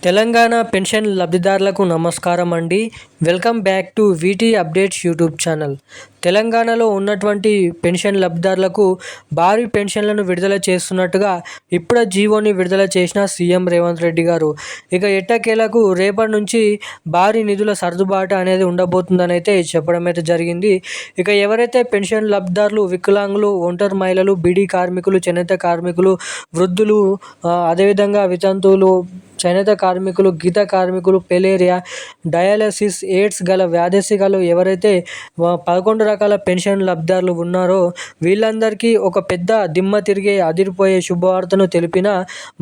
Telangana pension లబ్ధిదారులకు నమస్కారం అండి. Welcome back to వీటీ updates YouTube channel. తెలంగాణలో ఉన్నటువంటి పెన్షన్ లబ్ధిదారులకు భారీ పెన్షన్లను విడుదల చేస్తున్నట్టుగా ఇప్పుడే జీవోని విడుదల చేసిన సీఎం రేవంత్ రెడ్డి గారు. ఇక ఎట్టకేలకు రేపటి నుంచి భారీ నిధుల సర్దుబాటు అనేది ఉండబోతుందని అయితే చెప్పడం అయితే జరిగింది. ఇక ఎవరైతే పెన్షన్ లబ్ధిదారులు వికలాంగులు, ఒంటరి మహిళలు, బీడీ కార్మికులు, చేనేత కార్మికులు, వృద్ధులు, అదేవిధంగా వితంతువులు, చేనేత కార్మికులు, గీత కార్మికులు, పెలేరియా, డయాలసిస్, ఎయిడ్స్ గల వ్యాధిస్తులు ఎవరైతే 11 రకాల పెన్షన్ లబ్ధిదారులు ఉన్నారో వీళ్ళందరికీ ఒక పెద్ద దిమ్మ తిరిగే అదిరిపోయే శుభవార్తను తెలిపిన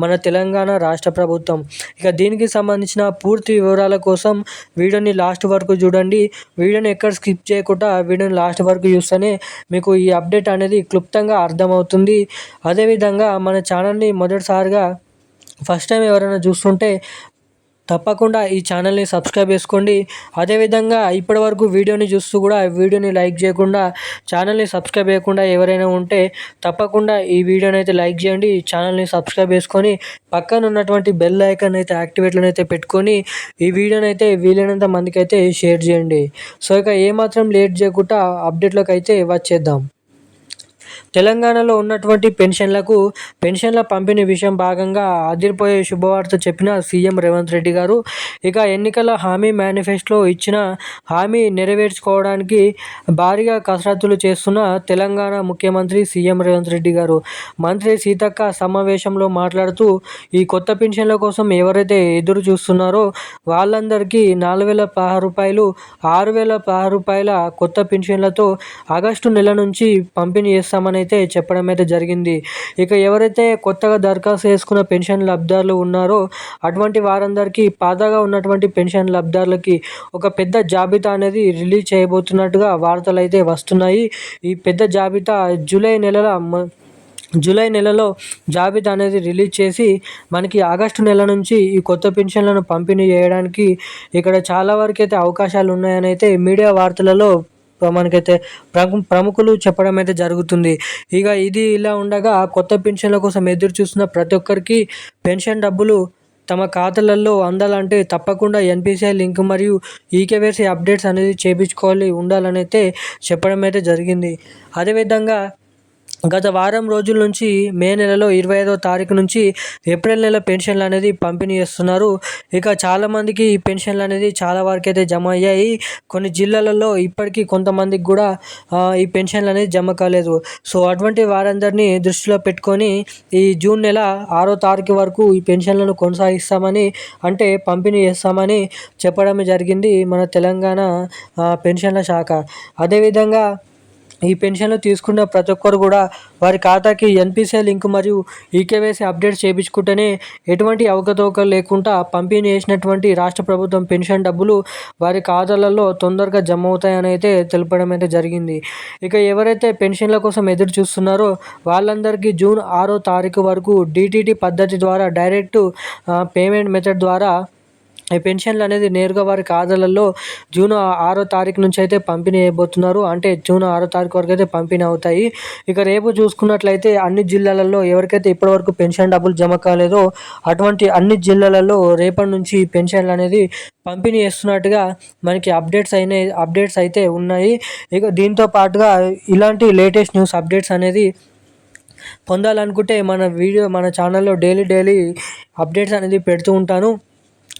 మన తెలంగాణ రాష్ట్ర ప్రభుత్వం. ఇక దీనికి సంబంధించిన పూర్తి వివరాల కోసం వీడియోని లాస్ట్ వరకు చూడండి. వీడియోని ఎక్కడ స్కిప్ చేయకుండా వీడియోని లాస్ట్ వరకు చూస్తేనే మీకు ఈ అప్డేట్ అనేది క్లుప్తంగా అర్థమవుతుంది. అదేవిధంగా మన ఛానల్ని మొదటిసారిగా ఫస్ట్ టైం ఎవరైనా చూస్తుంటే తప్పకుండా ఈ ఛానల్ని సబ్స్క్రైబ్ చేసుకోండి. అదేవిధంగా ఇప్పటివరకు వీడియోని చూస్తూ కూడా వీడియోని లైక్ చేయకుండా ఛానల్ని సబ్స్క్రైబ్ చేయకుండా ఎవరైనా ఉంటే తప్పకుండా ఈ వీడియోని అయితే లైక్ చేయండి. ఛానల్ని సబ్స్క్రైబ్ చేసుకొని పక్కన ఉన్నటువంటి బెల్ ఐకాన్ అయితే యాక్టివేట్లో అయితే పెట్టుకొని ఈ వీడియోని అయితే వీలైనంత మందికి అయితే షేర్ చేయండి. సో ఇక ఏమాత్రం లేట్ చేయకుండా అప్డేట్లోకి అయితే వచ్చేద్దాం. తెలంగాణలో ఉన్నటువంటి పెన్షన్ల పంపిణీ విషయం భాగంగా అదిరిపోయే శుభవార్త చెప్పిన సీఎం రేవంత్ రెడ్డి గారు. ఇక ఎన్నికల హామీ మేనిఫెస్టోలో ఇచ్చిన హామీ నెరవేర్చుకోవడానికి భారీగా కసరత్తులు చేస్తున్న తెలంగాణ ముఖ్యమంత్రి సీఎం రేవంత్ రెడ్డి గారు. మంత్రి సీతక్క సమావేశంలో మాట్లాడుతూ ఈ కొత్త పెన్షన్ల కోసం ఎవరైతే ఎదురు చూస్తున్నారో వాళ్ళందరికీ 4,016 రూపాయలు, 6,016 రూపాయల కొత్త పెన్షన్లతో ఆగస్టు నెల నుంచి పంపిణీ చేస్తామని అయితే చెప్పడం అయితే జరిగింది. ఇక ఎవరైతే కొత్తగా దరఖాస్తు చేసుకున్న పెన్షన్ లబ్ధిదారులు ఉన్నారో అటువంటి వారందరికీ పాతగా ఉన్నటువంటి పెన్షన్ లబ్ధిదారులకి ఒక పెద్ద జాబితా అనేది రిలీజ్ చేయబోతున్నట్టుగా వార్తలు అయితే వస్తున్నాయి. ఈ పెద్ద జాబితా జూలై నెలలో జాబితా అనేది రిలీజ్ చేసి మనకి ఆగస్టు నెల నుంచి ఈ కొత్త పెన్షన్లను పంపిణీ చేయడానికి ఇక్కడ చాలా వరకు అయితే అవకాశాలు ఉన్నాయని అయితే మీడియా వార్తలలో మనకైతే ప్రముఖులు చెప్పడం అయితే జరుగుతుంది. ఇక ఇది ఇలా ఉండగా కొత్త పెన్షన్ల కోసం ఎదురు చూస్తున్న ప్రతి ఒక్కరికి పెన్షన్ డబ్బులు తమ ఖాతాలలో అందాలంటే తప్పకుండా ఎన్పిసిఐ లింక్ మరియు ఈకేవైసీ అప్డేట్స్ అనేది చేయించుకోవాలి ఉండాలని అయితే చెప్పడం అయితే జరిగింది. అదేవిధంగా గత వారం రోజుల నుంచి మే నెలలో 25వ తారీఖు నుంచి ఏప్రిల్ నెల పెన్షన్లు అనేది పంపిణీ చేస్తున్నారు. ఇక చాలామందికి ఈ పెన్షన్లు అనేది చాలా వరకు అయితే జమ అయ్యాయి. కొన్ని జిల్లాలలో ఇప్పటికీ కొంతమందికి కూడా ఈ పెన్షన్లు అనేది జమ కాలేదు. సో అటువంటి వారందరినీ దృష్టిలో పెట్టుకొని ఈ జూన్ నెల 6వ తారీఖు వరకు ఈ పెన్షన్లను కొనసాగిస్తామని అంటే పంపిణీ చేస్తామని చెప్పడం జరిగింది మన తెలంగాణ పెన్షన్ల శాఖ. అదేవిధంగా ఈ పెన్షన్లు తీసుకున్న ప్రతి ఒక్కరు కూడా వారి ఖాతాకి ఎన్పిసిఐ లింక్ మరియు ఈకేవైసీ అప్డేట్స్ చేయించుకుంటేనే ఎటువంటి అవకతవకలు లేకుండా పంపిణీ చేసినటువంటి రాష్ట్ర ప్రభుత్వం పెన్షన్ డబ్బులు వారి ఖాతాలలో తొందరగా జమ అవుతాయని అయితే తెలపడం అయితే జరిగింది. ఇక ఎవరైతే పెన్షన్ల కోసం ఎదురు చూస్తున్నారో వాళ్ళందరికీ జూన్ 6వ తారీఖు వరకు డిటిటి పద్ధతి ద్వారా డైరెక్ట్ పేమెంట్ మెథడ్ ద్వారా ఈ పెన్షన్లు అనేది నేరుగా వారి ఖాతాలలో జూన్ 6వ తారీఖు నుంచి అయితే పంపిణీ చేయబోతున్నారు. అంటే జూన్ 6వ తారీఖు వరకు అయితే పంపిణీ అవుతాయి. ఇక రేపు చూసుకున్నట్లయితే అన్ని జిల్లాలలో ఎవరికైతే ఇప్పటివరకు పెన్షన్ డబ్బులు జమ కాలేదో అటువంటి అన్ని జిల్లాలలో రేపటి నుంచి పెన్షన్లు అనేది పంపిణీ చేస్తున్నట్టుగా మనకి అప్డేట్స్ అయితే ఉన్నాయి. ఇక దీంతో పాటుగా ఇలాంటి లేటెస్ట్ న్యూస్ అప్డేట్స్ అనేది పొందాలనుకుంటే మన ఛానల్లో డైలీ అప్డేట్స్ అనేది పెడుతూ ఉంటాను.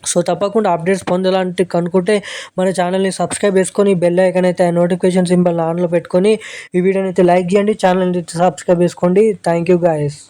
సో తప్పకుండా అప్డేట్స్ పొందాలంటే కనుక్కుంటే మన ఛానల్ని సబ్స్క్రైబ్ చేసుకొని బెల్ ఐకాన్ అయితే నోటిఫికేషన్ సింబల్ ఆన్లో పెట్టుకొని ఈ వీడియోని అయితే లైక్ చేయండి. ఛానల్ని సబ్స్క్రైబ్ చేసుకోండి. Thank you guys.